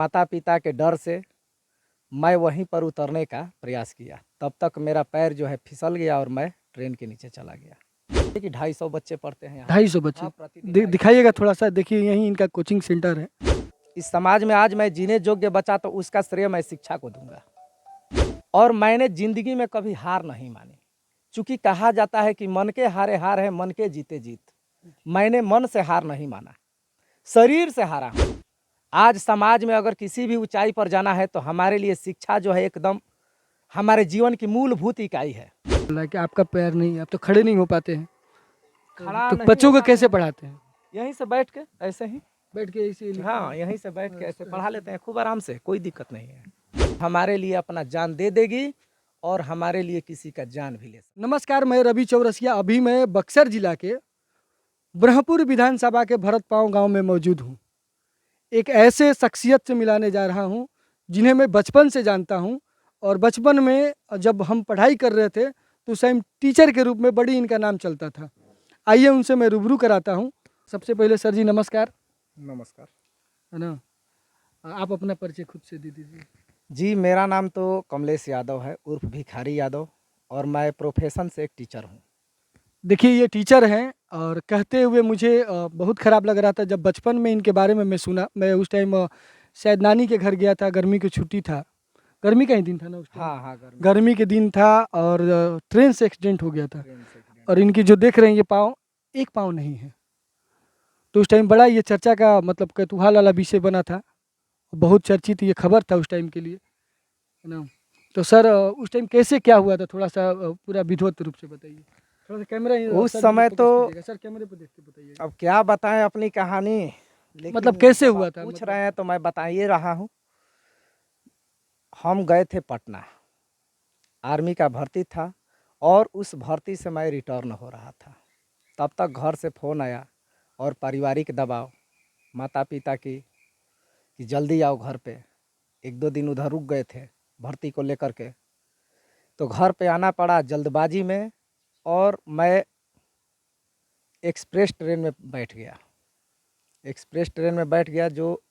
माता पिता के डर से मैं वहीं पर उतरने का प्रयास किया। तब तक मेरा पैर जो है फिसल गया और मैं ट्रेन के नीचे चला गया। देखिए 250 बच्चे पढ़ते हैं यहाँ। 250 बच्चे। हाँ, प्रतिदिन दिखाइएगा थोड़ा सा, देखिए यही इनका कोचिंग सेंटर है। इस समाज में आज मैं जीने योग्य बचा तो उसका श्रेय मैं शिक्षा को दूंगा। और मैंने जिंदगी में कभी हार नहीं मानी, चूंकि कहा जाता है कि मन के हारे हार है, मन के जीते जीत। मैंने मन से हार नहीं माना, शरीर से हारा हूँ। आज समाज में अगर किसी भी ऊंचाई पर जाना है तो हमारे लिए शिक्षा जो है एकदम हमारे जीवन की मूलभूत इकाई है। बोला कि आपका पैर नहीं, आप तो खड़े नहीं हो पाते हैं, खड़ा तो नहीं बच्चों हो को पाते कैसे हैं। पढ़ाते हैं? यहीं से बैठ के ऐसे ही, बैठ के इसी हाँ यहीं से बैठ के ऐसे पढ़ा लेते हैं खूब आराम से, कोई दिक्कत नहीं है। हमारे लिए अपना जान दे देगी और हमारे लिए किसी का जान भी ले सकती। नमस्कार, मैं रवि चौरसिया। अभी मैं बक्सर जिला के ब्रह्मपुर विधानसभा के भरतपांव गांव में मौजूद हूं। एक ऐसे शख्सियत से मिलाने जा रहा हूं जिन्हें मैं बचपन से जानता हूं, और बचपन में जब हम पढ़ाई कर रहे थे तो उस टाइम टीचर के रूप में बड़ी इनका नाम चलता था। आइए उनसे मैं रूबरू कराता हूं। सबसे पहले सर जी नमस्कार। नमस्कार है ना, आप अपना परिचय खुद से दे दीजिए। जी। मेरा नाम तो कमलेश यादव है उर्फ भिखारी यादव, और मैं प्रोफेशन से एक टीचर हूँ। देखिए ये टीचर हैं, और कहते हुए मुझे बहुत ख़राब लग रहा था जब बचपन में इनके बारे में मैं सुना। मैं उस टाइम शायद नानी के घर गया था, गर्मी की छुट्टी था, गर्मी का ही दिन था ना उस टाइम। हाँ हाँ, गर्मी के दिन था, और ट्रेन से एक्सीडेंट हो गया था। ट्रेन से एक्सीडेंट। और इनकी जो देख रहे हैं ये पाँव, एक पाँव नहीं है। तो उस टाइम बड़ा ये चर्चा का मतलब कौतूहल वाला विषय बना था, बहुत चर्चित ये खबर था उस टाइम के लिए, है ना। तो सर उस टाइम कैसे क्या हुआ था, थोड़ा सा पूरा विधिवत रूप से बताइए। थोड़ा सा कैमरा उस सर समय फोकस तो कीजिएगा। सर कैमरे पे देखते बताइए। अब क्या बताएं अपनी कहानी, लेकिन मतलब कैसे जब हुआ आप था, पूछ मतलब रहे हैं तो मैं बता ही रहा हूँ। हम गए थे पटना, आर्मी का भर्ती था, और उस भर्ती से मैं रिटर्न हो रहा था। तब तक घर से फ़ोन आया और पारिवारिक दबाव, माता पिता की, कि जल्दी आओ घर पे। एक दो दिन उधर रुक गए थे भर्ती को लेकर के, तो घर पे आना पड़ा जल्दबाजी में, और मैं एक्सप्रेस ट्रेन में बैठ गया। एक्सप्रेस ट्रेन में बैठ गया जो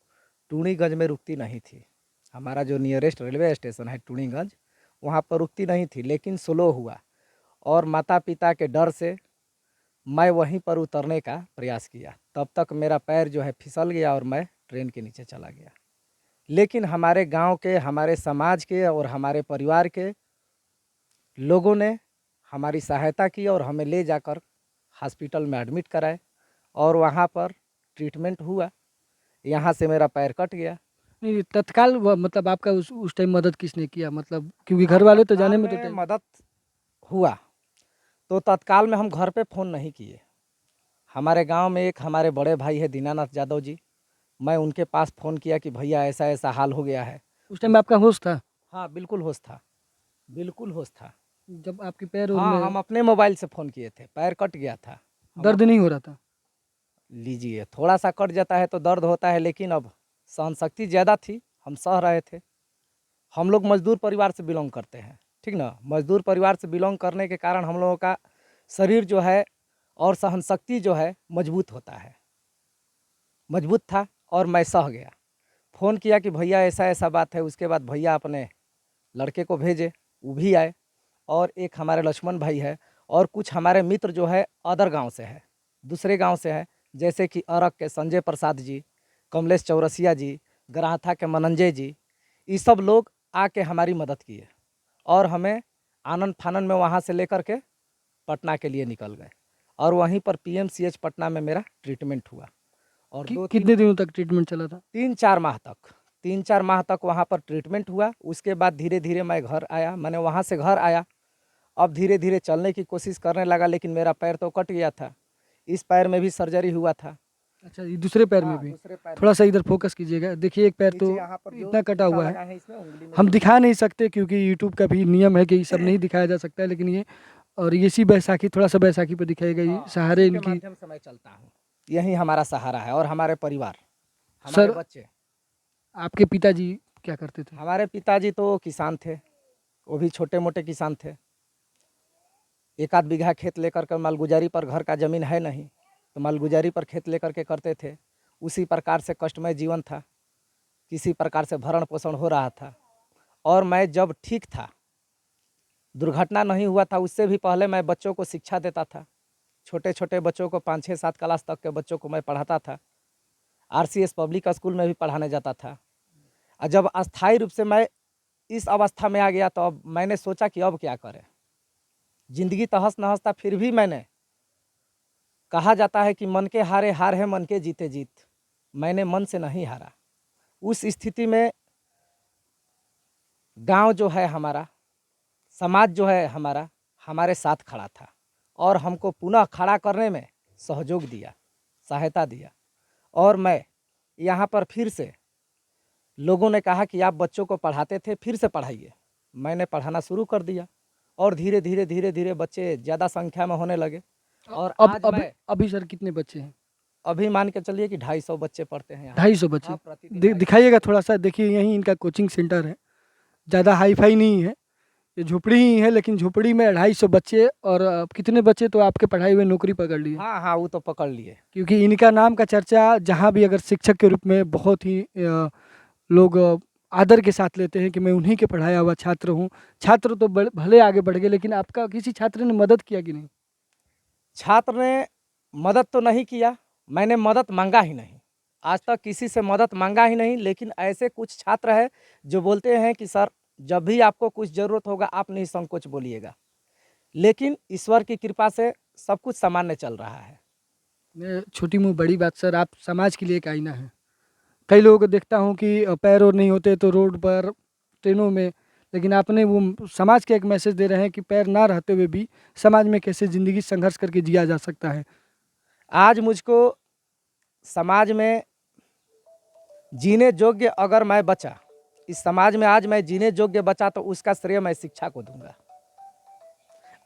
टूणीगंज में रुकती नहीं थी। हमारा जो नियरेस्ट रेलवे स्टेशन है टूणीगंज, वहाँ पर रुकती नहीं थी, लेकिन स्लो हुआ। और माता पिता के डर से मैं वहीं पर उतरने का प्रयास किया। तब तक मेरा पैर जो है फिसल गया और मैं ट्रेन के नीचे चला गया। लेकिन हमारे गांव के, हमारे समाज के और हमारे परिवार के लोगों ने हमारी सहायता की और हमें ले जाकर हॉस्पिटल में एडमिट कराए, और वहाँ पर ट्रीटमेंट हुआ। यहाँ से मेरा पैर कट गया। नहीं, तत्काल मतलब आपका उस टाइम मदद किसने किया, मतलब क्योंकि घर वाले तो जाने में तो टाइम। मदद हुआ तो तत्काल में हम घर पे फ़ोन नहीं किए। हमारे गांव में एक हमारे बड़े भाई है दीनानाथ यादव जी, मैं उनके पास फ़ोन किया कि भैया ऐसा ऐसा हाल हो गया है। उस टाइम आपका होश था हाँ बिल्कुल होश था, बिल्कुल होश था। जब आपके पैर और हाँ, में हम अपने मोबाइल से फ़ोन किए थे, पैर कट गया था। दर्द नहीं हो रहा था? लीजिए, थोड़ा सा कट जाता है तो दर्द होता है, लेकिन अब सहन शक्ति ज़्यादा थी, हम सह रहे थे। हम लोग मजदूर परिवार से बिलोंग करते हैं, ठीक ना। मजदूर परिवार से बिलोंग करने के कारण हम लोगों का शरीर जो है और सहन शक्ति जो है मजबूत होता है, मजबूत था, और मैं सह गया। फ़ोन किया कि भैया ऐसा ऐसा बात है। उसके बाद भैया अपने लड़के को भेजे, वो भी आए, और एक हमारे लक्ष्मण भाई है, और कुछ हमारे मित्र जो है अदर गांव से है, दूसरे गांव से है, जैसे कि अरक के संजय प्रसाद जी, कमलेश चौरसिया जी, गराथा के मनंजय जी। ये सब लोग आके हमारी मदद किए, और हमें आनन फानन में वहाँ से लेकर के पटना के लिए निकल गए, और वहीं पर पीएमसीएच पटना में मेरा ट्रीटमेंट हुआ। और कितने दिनों तक ट्रीटमेंट चला था? 3-4 माह तक वहाँ पर ट्रीटमेंट हुआ। उसके बाद धीरे धीरे मैं घर आया, मैंने वहाँ से घर आया। अब धीरे धीरे चलने की कोशिश करने लगा, लेकिन मेरा पैर तो कट गया था। इस पैर में भी सर्जरी हुआ था। अच्छा, ये दूसरे पैर में हाँ, भी? दूसरे पैर थोड़ा में सा इधर फोकस कीजिएगा। देखिए एक पैर तो नीचे यहाँ पर जो इतना कटा सूखा हुआ लगा है, इसमें उंगली में हम जो दिखा नहीं सकते क्योंकि यूट्यूब का भी नियम है कि ये सब नहीं दिखाया जा सकता है, लेकिन ये, और ये सी बैसाखी, थोड़ा सा बैसाखी पे दिखाएगा, ये सहारे इसी के इनकी। माध्यम से मैं चलता हूँ। यही हमारा सहारा है, और हमारे परिवार, हमारे सर बच्चे। आपके पिताजी क्या करते थे? हमारे पिताजी तो किसान थे, वो भी छोटे मोटे किसान थे। एक आध बीघा खेत लेकर के, मालगुजारी पर, घर का ज़मीन है नहीं तो मालगुजारी पर खेत लेकर के करते थे। उसी प्रकार से कष्टमय जीवन था। किसी प्रकार से भरण पोषण हो रहा था। और मैं जब ठीक था, दुर्घटना नहीं हुआ था, उससे भी पहले मैं बच्चों को शिक्षा देता था। छोटे छोटे बच्चों को 5, 6, 7 क्लास तक के बच्चों को मैं पढ़ाता था। RCS पब्लिक स्कूल में भी पढ़ाने जाता था। और जब अस्थायी रूप से मैं इस अवस्था में आ गया तो अब मैंने सोचा कि अब क्या करें। ज़िंदगी तहस नहस था, फिर भी मैंने, कहा जाता है कि मन के हारे हार है, मन के जीते जीत। मैंने मन से नहीं हारा। उस स्थिति में गांव जो है हमारा, समाज जो है हमारा, हमारे साथ खड़ा था और हमको पुनः खड़ा करने में सहयोग दिया, सहायता दिया। और मैं यहाँ पर फिर से, लोगों ने कहा कि आप बच्चों को पढ़ाते थे, फिर से पढ़ाइए। मैंने पढ़ाना शुरू कर दिया और धीरे धीरे धीरे धीरे बच्चे ज़्यादा संख्या में होने लगे। और अब आज अब मैं अभी सर कितने बच्चे हैं? अभी मान के चलिए कि 250 बच्चे पढ़ते हैं यहाँ पर। 250 बच्चे। हाँ, प्रतिदिन 250 दिखाइएगा थोड़ा सा, देखिए यहीं इनका कोचिंग सेंटर है। ज़्यादा हाई फाई नहीं है, ये झोपड़ी ही है, लेकिन झोपड़ी में 250 बच्चे। और कितने बच्चे तो आपके पढ़ाई हुए नौकरी पकड़ लिए? हाँ हाँ, वो तो पकड़ लिए। क्योंकि इनका नाम का चर्चा जहाँ भी अगर शिक्षक के रूप में बहुत ही लोग आदर के साथ लेते हैं कि मैं उन्हीं के पढ़ाया हुआ छात्र हूँ। छात्र तो भले आगे बढ़ गए, लेकिन आपका किसी छात्र ने मदद किया कि नहीं? छात्र ने मदद तो नहीं किया, मैंने मदद मांगा ही नहीं। आज तक किसी से मदद मांगा ही नहीं। लेकिन ऐसे कुछ छात्र हैं जो बोलते हैं कि सर, जब भी आपको कुछ ज़रूरत होगा आप निसंकोच बोलिएगा। लेकिन ईश्वर की कृपा से सब कुछ सामान्य चल रहा है। मैं छोटी मुँह बड़ी बात सर, आप समाज के लिए एक आईना है। कई लोगों को देखता हूँ कि पैर और नहीं होते तो रोड पर, ट्रेनों में, लेकिन आपने वो समाज के एक मैसेज दे रहे हैं कि पैर ना रहते हुए भी समाज में कैसे ज़िंदगी संघर्ष करके जिया जा सकता है। आज मुझको समाज में जीने योग्य अगर मैं बचा, इस समाज में आज मैं जीने योग्य बचा, तो उसका श्रेय मैं शिक्षा को दूंगा।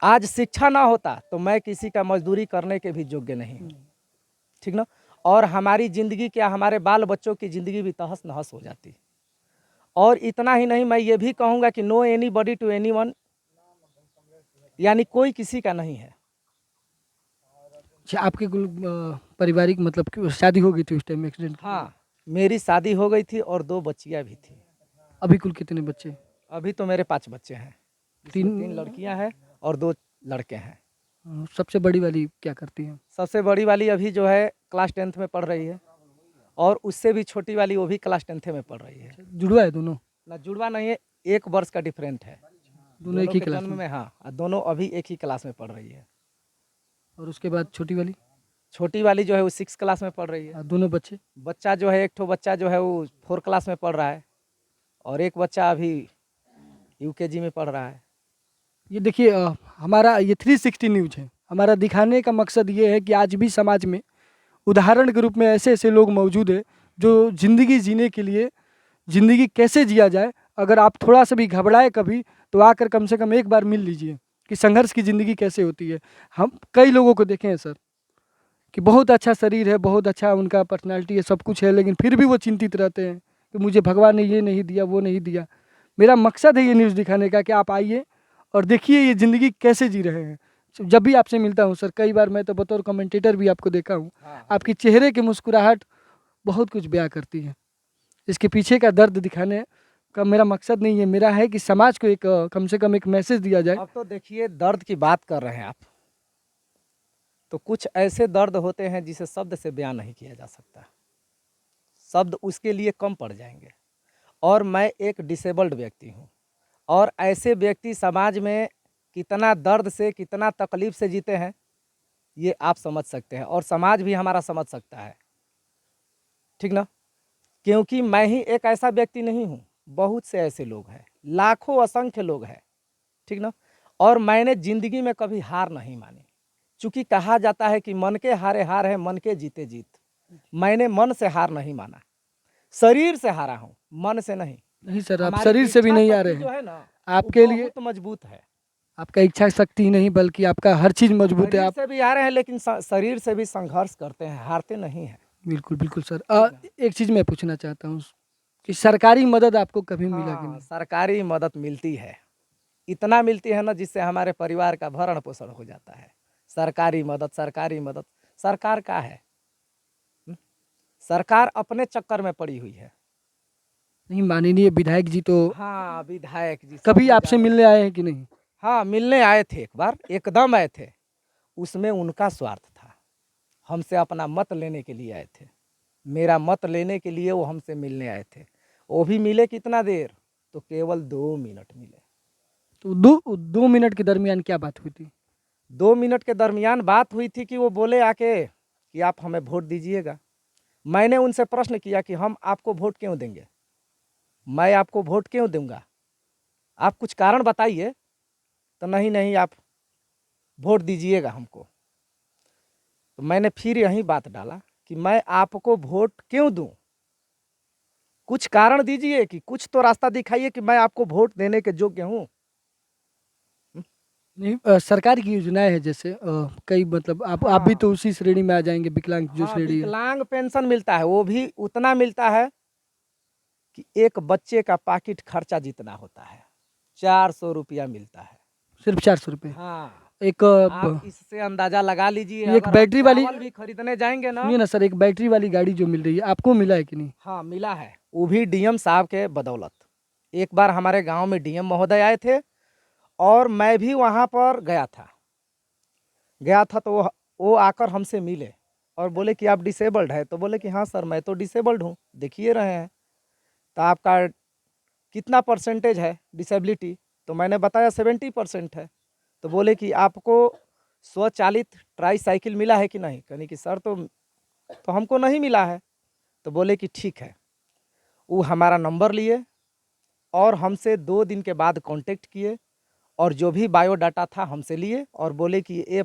आज शिक्षा ना होता तो मैं किसी का मजदूरी करने के भी योग्य नहीं हूँ, ठीक ना। और हमारी ज़िंदगी क्या, हमारे बाल बच्चों की ज़िंदगी भी तहस नहस हो जाती। और इतना ही नहीं, मैं ये भी कहूँगा कि no anybody to anyone, यानी कोई किसी का नहीं है। अच्छा, आपके कुल पारिवारिक मतलब कि शादी हो गई थी उस टाइम में एक्सीडेंट? हाँ, मेरी शादी हो गई थी और 2 बच्चियाँ भी थी। अभी कुल कितने बच्चे? अभी तो मेरे 5 बच्चे हैं, जिसमें 3 लड़कियाँ हैं और 2 लड़के हैं। सबसे बड़ी वाली क्या करती है? सबसे बड़ी वाली अभी जो है क्लास 10th में पढ़ रही है, और उससे भी छोटी वाली वो भी क्लास 10th में पढ़ रही है। जुड़वा है दोनों? ना, जुड़वा नहीं है, 1 वर्ष का डिफरेंट है दोनों एक ही के क्लास जन्म में? में। हाँ, दोनों अभी एक ही क्लास में पढ़ रही है। और उसके बाद छोटी वाली? छोटी वाली जो है वो 6 क्लास में पढ़ रही है। दोनों बच्चे? बच्चा जो है, एक ठो बच्चा जो है वो 4 क्लास में पढ़ रहा है, और एक बच्चा अभी UKG में पढ़ रहा है। ये देखिए हमारा ये 360 न्यूज है। हमारा दिखाने का मकसद ये है कि आज भी समाज में उदाहरण के रूप में ऐसे ऐसे लोग मौजूद हैं जो ज़िंदगी जीने के लिए, ज़िंदगी कैसे जिया जाए, अगर आप थोड़ा सा भी घबराए कभी तो आकर कम से कम एक बार मिल लीजिए कि संघर्ष की ज़िंदगी कैसे होती है। हम कई लोगों को देखे हैं सर कि बहुत अच्छा शरीर है, बहुत अच्छा उनका पर्सनैलिटी है, सब कुछ है, लेकिन फिर भी वो चिंतित रहते हैं कि मुझे भगवान ने ये नहीं दिया, वो नहीं दिया। मेरा मकसद है ये न्यूज़ दिखाने का कि आप आइए और देखिए ये ज़िंदगी कैसे जी रहे हैं। जब भी आपसे मिलता हूँ सर, कई बार मैं तो बतौर कमेंटेटर भी आपको देखा हूँ, हाँ, आपके चेहरे की मुस्कुराहट बहुत कुछ बयां करती है। इसके पीछे का दर्द दिखाने का मेरा मकसद नहीं है, मेरा है कि समाज को एक कम से कम एक मैसेज दिया जाए। अब तो देखिए, दर्द की बात कर रहे हैं आप, तो कुछ ऐसे दर्द होते हैं जिसे शब्द से बयान नहीं किया जा सकता। शब्द उसके लिए कम पड़ जाएंगे। और मैं एक डिसेबल्ड व्यक्ति हूँ, और ऐसे व्यक्ति समाज में कितना दर्द से, कितना तकलीफ से जीते हैं, ये आप समझ सकते हैं, और समाज भी हमारा समझ सकता है, ठीक ना। क्योंकि मैं ही एक ऐसा व्यक्ति नहीं हूँ, बहुत से ऐसे लोग हैं, लाखों असंख्य लोग हैं, ठीक ना। और मैंने ज़िंदगी में कभी हार नहीं मानी, चूँकि कहा जाता है कि मन के हारे हार है, मन के जीते जीत। मैंने मन से हार नहीं माना, शरीर से हारा हूँ, मन से नहीं। नहीं सर, आप हमारी शरीर से भी इच्छा नहीं आ शक्ति रहे जो हैं। है ना, आपके वो लिए बहुत मजबूत है। आपका इच्छा शक्ति ही नहीं बल्कि आपका हर चीज़ मजबूत है। शरीर आप से भी आ रहे हैं, लेकिन शरीर से भी संघर्ष करते हैं, हारते नहीं हैं। बिल्कुल बिल्कुल सर। ठीक ना? एक चीज़ मैं पूछना चाहता हूँ कि सरकारी मदद आपको कभी मिला कि हाँ, नहीं? सरकारी मदद मिलती है, इतना मिलती है ना जिससे हमारे परिवार का भरण पोषण हो जाता है। सरकारी मदद, सरकारी मदद, सरकार का है। हम्म? सरकार अपने चक्कर में पड़ी हुई है। नहीं, माननीय विधायक जी तो हाँ, विधायक जी कभी सबसे आपसे ज़्यादा- मिलने आए हैं कि नहीं? हाँ, मिलने आए थे एक बार, एकदम आए थे। उसमें उनका स्वार्थ था, हमसे अपना मत लेने के लिए आए थे। मेरा मत लेने के लिए वो हमसे मिलने आए थे। वो भी मिले कितना देर, तो केवल 2 मिनट मिले। तो 2 मिनट के दरमियान क्या बात हुई थी? 2 मिनट के दरमियान बात हुई थी कि वो बोले आके कि आप हमें वोट दीजिएगा। मैंने उनसे प्रश्न किया कि हम आपको वोट क्यों देंगे? मैं आपको वोट क्यों दूंगा? आप कुछ कारण बताइए। तो नहीं नहीं, आप वोट दीजिएगा हमको। तो मैंने फिर यही बात डाला कि मैं आपको वोट क्यों दूं? कुछ कारण दीजिए, कि कुछ तो रास्ता दिखाइए कि मैं आपको वोट देने के योग्य हूँ। नहीं, सरकार की योजनाएं है जैसे कई, मतलब आप भी हाँ तो उसी श्रेणी में आ जाएंगे, विकलांग जो हाँ, श्रेणी है। विकलांग पेंशन मिलता है, वो भी उतना मिलता है कि एक बच्चे का पाकिट खर्चा जितना होता है। 400 रुपया मिलता है। सिर्फ 400 रुपये। हाँ, एक आप इससे अंदाजा लगा लीजिए, एक अगर हम बैटरी वाली, चावल भी खरीदने जाएंगे ना। सुनिए ना सर, एक बैटरी वाली गाड़ी जो मिल रही है आपको मिला है कि नहीं? हाँ, मिला है, वो भी डीएम साहब के बदौलत। एक बार हमारे गांव में डीएम महोदय आए थे, और मैं भी वहां पर गया था। तो वो आकर हमसे मिले और बोले कि आप डिसेबल्ड है? तो बोले कि हाँ सर, मैं तो डिसेबल्ड हूँ, देखिए रहे हैं। तो आपका कितना परसेंटेज है डिसेबिलिटी? तो मैंने बताया 70% है। तो बोले कि आपको स्वचालित ट्राई साइकिल मिला है कि नहीं? कहने कि सर तो हमको नहीं मिला है। तो बोले कि ठीक है। वो हमारा नंबर लिए और हमसे 2 दिन के बाद कांटेक्ट किए, और जो भी बायोडाटा था हमसे लिए, और बोले कि ये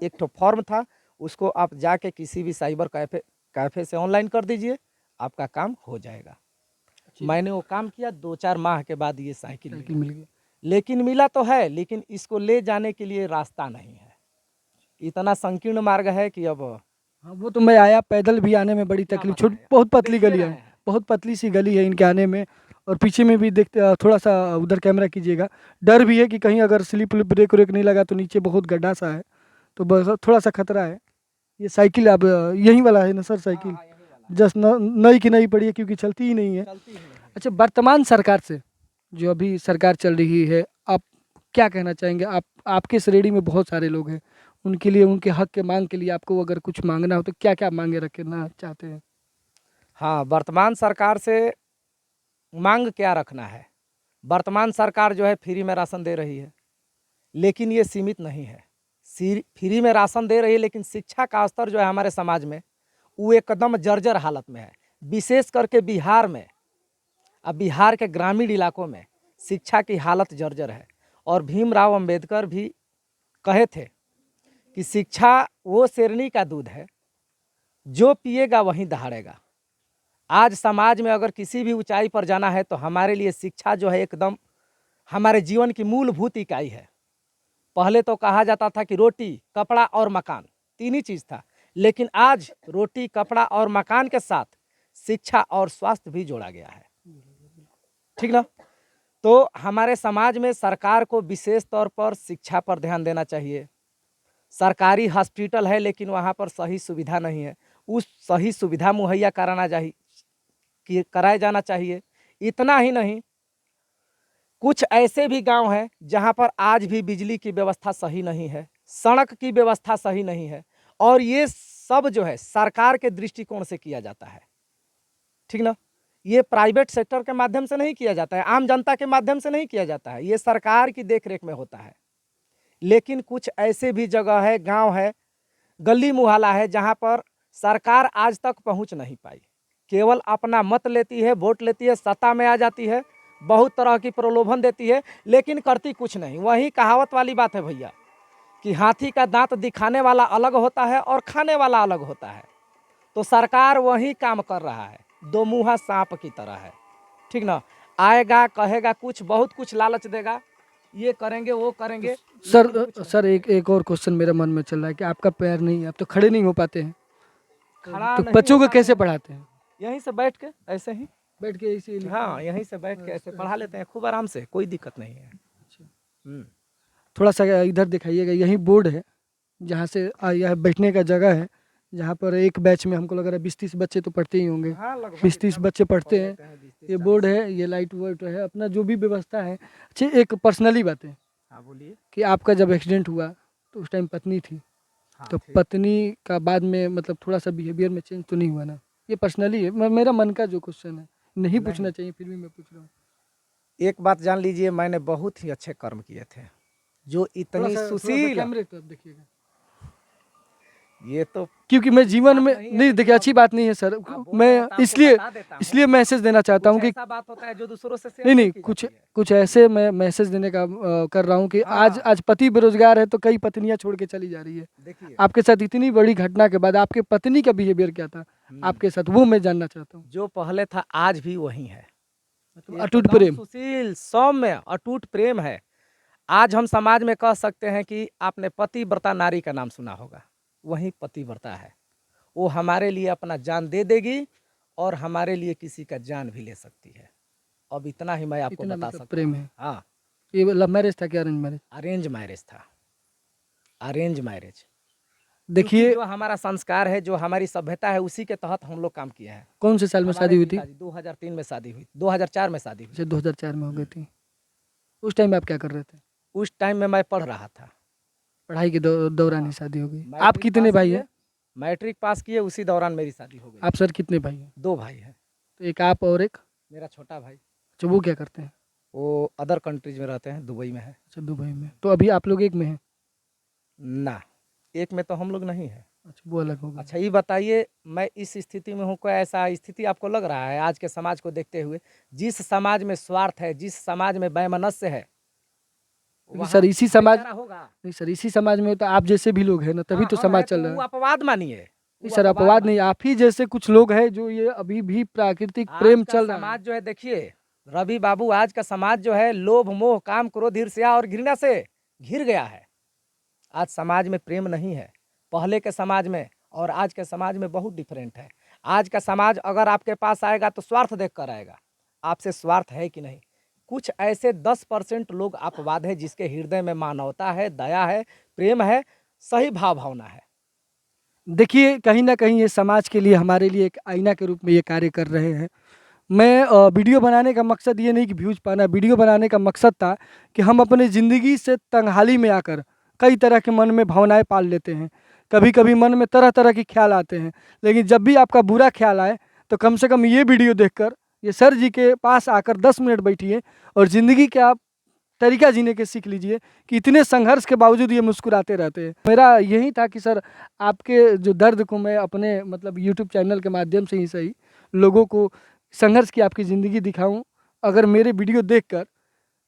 एक तो फॉर्म था, उसको आप जाके किसी भी साइबर कैफ़े से ऑनलाइन कर दीजिए, आपका काम हो जाएगा। मैंने वो काम किया, 2-4 माह के बाद ये साइकिल साइकिल मिला। मिल गई। लेकिन मिला तो है, लेकिन इसको ले जाने के लिए रास्ता नहीं है। इतना संकीर्ण मार्ग है कि अब हाँ, वो तो मैं आया, पैदल भी आने में बड़ी क्या तकलीफ, बताएं, बहुत पतली देखिए गली रहे है, हैं। बहुत पतली सी गली है इनके आने में। और पीछे में भी देखते, थोड़ा सा उधर कैमरा कीजिएगा। डर भी है कि कहीं अगर स्लिप ब्रेक व्रेक नहीं लगा तो नीचे बहुत गड्ढा सा है, तो बस थोड़ा सा खतरा है। ये साइकिल अब यही वाला है ना सर? हाँ साइकिल हाँ, यही वाला जस्ट नई की नई पड़ी है, क्योंकि चलती ही नहीं है। चलती ही नहीं है। अच्छा, वर्तमान सरकार से, जो अभी सरकार चल रही है, आप क्या कहना चाहेंगे? आपके श्रेणी में बहुत सारे लोग हैं, उनके लिए, उनके हक के मांग के लिए आपको अगर कुछ मांगना हो तो क्या क्या मांगे रखना चाहते हैं? हाँ, वर्तमान सरकार से मांग क्या रखना है? वर्तमान सरकार जो है फ्री में राशन दे रही है, लेकिन ये सीमित नहीं है। फ्री में राशन दे रही है, लेकिन शिक्षा का स्तर जो है हमारे समाज में, वो एकदम जर्जर हालत में है। विशेष करके बिहार में, अब बिहार के ग्रामीण इलाकों में शिक्षा की हालत जर्जर है। और भीमराव अंबेडकर भी कहे थे कि शिक्षा वो शेरनी का दूध है, जो पिएगा वहीं दहाड़ेगा। आज समाज में अगर किसी भी ऊंचाई पर जाना है, तो हमारे लिए शिक्षा जो है एकदम हमारे जीवन की मूलभूत इकाई है। पहले तो कहा जाता था कि रोटी, कपड़ा और मकान, 3 ही चीज़ था, लेकिन आज रोटी, कपड़ा और मकान के साथ शिक्षा और स्वास्थ्य भी जोड़ा गया है। ठीक ना? तो हमारे समाज में सरकार को विशेष तौर पर शिक्षा पर ध्यान देना चाहिए। सरकारी हॉस्पिटल है, लेकिन वहाँ पर सही सुविधा नहीं है, उस सही सुविधा मुहैया कराया जाना चाहिए। इतना ही नहीं, कुछ ऐसे भी गांव हैं जहां पर आज भी बिजली की व्यवस्था सही नहीं है, सड़क की व्यवस्था सही नहीं है, और ये सब जो है सरकार के दृष्टिकोण से किया जाता है। ठीक ना? ये प्राइवेट सेक्टर के माध्यम से नहीं किया जाता है, आम जनता के माध्यम से नहीं किया जाता है, ये सरकार की देखरेख में होता है। लेकिन कुछ ऐसे भी जगह है, गांव है, गली मुहल्ला है, जहां पर सरकार आज तक पहुंच नहीं पाई। केवल अपना मत लेती है, वोट लेती है, सत्ता में आ जाती है, बहुत तरह की प्रलोभन देती है, लेकिन करती कुछ नहीं। वही कहावत वाली बात है भैया, कि हाथी का दांत दिखाने वाला अलग होता है और खाने वाला अलग होता है। तो सरकार वही काम कर रहा है, दो मुँहा सांप की तरह है। ठीक ना? आएगा, कहेगा कुछ, बहुत कुछ लालच देगा, ये करेंगे वो करेंगे। सर एक और क्वेश्चन मेरे मन में चल रहा है कि आपका पैर नहीं है, आप तो खड़े नहीं हो पाते हैं, खड़ा तो नहीं बच्चों हो को पाते कैसे हैं, पढ़ाते हैं? यहीं से बैठ के ऐसे ही। बैठ के इसी हाँ, यहीं से बैठ के ऐसे पढ़ा लेते हैं खूब आराम से, कोई दिक्कत नहीं है। थोड़ा सा इधर दिखाइएगा, यही बोर्ड है जहाँ से यह बैठने का जगह है, जहाँ पर एक बैच में हमको लग रहा है 20-30 बच्चे तो पढ़ते ही होंगे। हाँ, लगभग 20-30 इतना बच्चे पढ़ते पढ़ हैं। लेते हैं, 20-30, ये 40। बोर्ड है, ये लाइट वाइट है, अपना जो भी व्यवस्था है। अच्छा, एक पर्सनली बात है हाँ, बोलिए। कि आपका जब एक्सीडेंट हुआ तो उस टाइम पत्नी थी, हाँ, तो ठीक। पत्नी का बाद में मतलब थोड़ा सा बिहेवियर में चेंज तो नहीं हुआ ना? ये पर्सनली है, मेरा मन का जो क्वेश्चन है, नहीं पूछना नहीं। चाहिए फिर भी मैं पूछ रहा हूँ। एक बात जान लीजिए, मैंने बहुत ही अच्छे कर्म किए थे। जो इतनी थोड़ा सा सुशील, कैमरे की तरफ देखिएगा, ये तो क्योंकि मैं जीवन बात में नहीं है, नहीं, लेकिन देखिए अच्छी अब बात नहीं है सर। आप बोल मैं रहे हैं तो आपको इसलिए बता देता हूँ। इसलिए मैसेज देना चाहता कुछ हूँ कि ऐसा बात होता है जो दूसरों से शेयर नहीं नहीं नहीं, की कुछ जाती है। कुछ ऐसे मैं मैसेज देने का कर रहा हूँ कि आज हाँ, आज पति बेरोजगार है तो कई पत्नियां छोड़ के चली जा रही है। देखिए। आपके साथ इतनी बड़ी घटना के बाद आपके पत्नी का बिहेवियर क्या था आपके साथ, वो मैं जानना चाहता हूँ। जो पहले था आज भी वही है। मतलब अटूट एकदम प्रेम। सुशील, सौम्य, अटूट प्रेम है। आज हम समाज में कह सकते हैं कि आपने पतिव्रता नारी का नाम सुना होगा, वही पतिव्रता है। वो हमारे लिए अपना जान दे देगी और हमारे लिए किसी का जान भी ले सकती है। अब इतना ही मैं आपको इतना बता मतलब सकता प्रेम हूँ। है। हाँ, ये लव मैरिज था क्या अरेंज मैरिज? अरेंज मैरिज था, अरेंज मैरिज। क्योंकि देखिए, जो हमारा संस्कार है, जो हमारी सभ्यता है, उसी के तहत हम लोग काम किए हैं। कौन से साल में हमारे शादी हुई थी? पिताजी 2003 में शादी हुई, 2004 में शादी हुई। अच्छा, 2004 में हो गई थी। उस टाइम आप क्या कर रहे थे? उस टाइम में मैं पढ़ रहा था। पढ़ाई के दौरान ही हाँ, शादी हो गई। आप मैट्रिक कितने पास भाई किए, हैं? मैट्रिक पास किए, उसी दौरान मेरी शादी हो गई। आप सर कितने भाई हैं? 2 भाई हैं। तो एक आप और एक, मेरा छोटा भाई, अच्छा वो क्या करते हैं? वो अदर कंट्रीज में रहते हैं, दुबई में है। अच्छा, दुबई में। तो अभी आप लोग एक में हैं? ना, एक में तो हम लोग नहीं है। अच्छा, वो अलग हो गए। अच्छा, ये बताइए, मैं इस स्थिति में हूँ, कोई ऐसा स्थिति आपको लग रहा है आज के समाज को देखते हुए? जिस समाज में स्वार्थ है, जिस समाज में वैमनस्य है, क्योंकि वहाँ सर इसी समाज भाईचारा होगा? नहीं सर, इसी समाज में तो आप जैसे भी लोग हैं ना, तभी हाँ, तो हम समाज हैं तो चल रहा वो है। अपवाद मानिए, नहीं वो सर, अपवाद अपवाद नहीं, मानिए। आप ही जैसे कुछ लोग हैं जो ये अभी भी प्राकृतिक आज प्रेम का चल रहा है। समाज जो है, देखिए रवि बाबू, आज का समाज जो है लोभ मोह काम क्रोध ईर्ष्या और घृणा से घिर गया है। आज समाज में प्रेम नहीं है। पहले के समाज में और आज के समाज में बहुत डिफरेंट है। आज का समाज अगर आपके पास आएगा तो स्वार्थ देख कर आएगा। आपसे स्वार्थ है कि नहीं? कुछ ऐसे 10% लोग अपवाद है जिसके हृदय में मानवता है, दया है, प्रेम है, सही भाव भावना है। देखिए, कहीं न कहीं ये समाज के लिए, हमारे लिए एक आईना के रूप में ये कार्य कर रहे हैं। मैं वीडियो बनाने का मकसद ये नहीं कि व्यूज़ पाना, वीडियो बनाने का मकसद था कि हम अपनी ज़िंदगी से तंगहाली में आकर कई तरह के मन में भावनाएँ पाल लेते हैं। कभी-कभी मन में तरह-तरह के ख़्याल आते हैं, लेकिन जब भी आपका बुरा ख़्याल आए, तो कम से कम ये वीडियो देखकर, ये सर जी के पास आकर 10 मिनट बैठिए और ज़िंदगी का आप तरीका जीने के सीख लीजिए कि इतने संघर्ष के बावजूद ये मुस्कुराते रहते हैं। मेरा यही था कि सर, आपके जो दर्द को मैं अपने मतलब यूट्यूब चैनल के माध्यम से ही सही, लोगों को संघर्ष की आपकी ज़िंदगी दिखाऊं। अगर मेरे वीडियो देखकर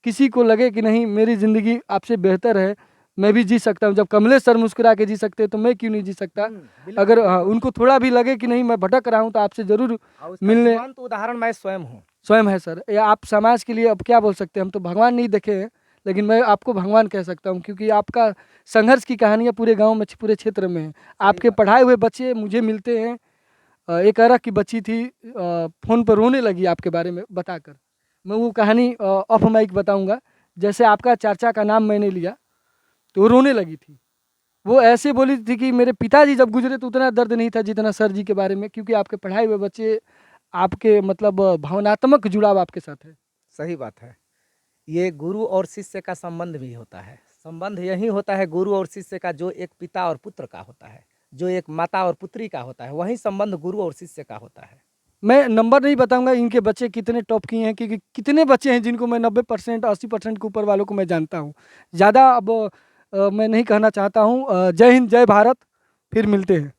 किसी को लगे कि नहीं, मेरी ज़िंदगी आपसे बेहतर है, मैं भी जी सकता हूं, जब कमलेश सर मुस्कुरा के जी सकते हैं तो मैं क्यों नहीं जी सकता। बिल्कुल, अगर बिल्कुल। उनको थोड़ा भी लगे कि नहीं मैं भटक रहा हूं, तो आपसे ज़रूर और उसका मिलने जीवंत उदाहरण मैं स्वयं हूँ। स्वयं है सर। या आप समाज के लिए अब क्या बोल सकते हैं, हम तो भगवान नहीं देखे हैं, लेकिन मैं आपको भगवान कह सकता हूँ, क्योंकि आपका संघर्ष की कहानियाँ पूरे गांव में, पूरे क्षेत्र में है। आपके बात। पढ़ाए हुए बच्चे मुझे मिलते हैं। एक अरक की बच्ची थी, फ़ोन पर रोने लगी आपके बारे में बताकर। मैं वो कहानी ऑफ माइक बताऊंगा। जैसे आपका चाचा का नाम मैंने लिया तो वो रोने लगी थी। वो ऐसे बोली थी कि मेरे पिताजी जब गुजरे तो उतना दर्द नहीं था जितना सर जी के बारे में, क्योंकि आपके पढ़ाए हुए बच्चे, आपके मतलब भावनात्मक जुड़ाव आपके साथ है। सही बात है। ये गुरु और शिष्य का संबंध भी होता है। संबंध यही होता है गुरु और शिष्य का, जो एक पिता और पुत्र का होता है, जो एक माता और पुत्री का होता है, वही संबंध गुरु और शिष्य का होता है। मैं नंबर नहीं बताऊंगा इनके बच्चे कितने टॉप किए हैं, क्योंकि कितने बच्चे हैं जिनको मैं 90% 80% के ऊपर वालों को मैं जानता हूँ। ज़्यादा अब मैं नहीं कहना चाहता हूँ। जय हिंद, जय भारत, फिर मिलते हैं।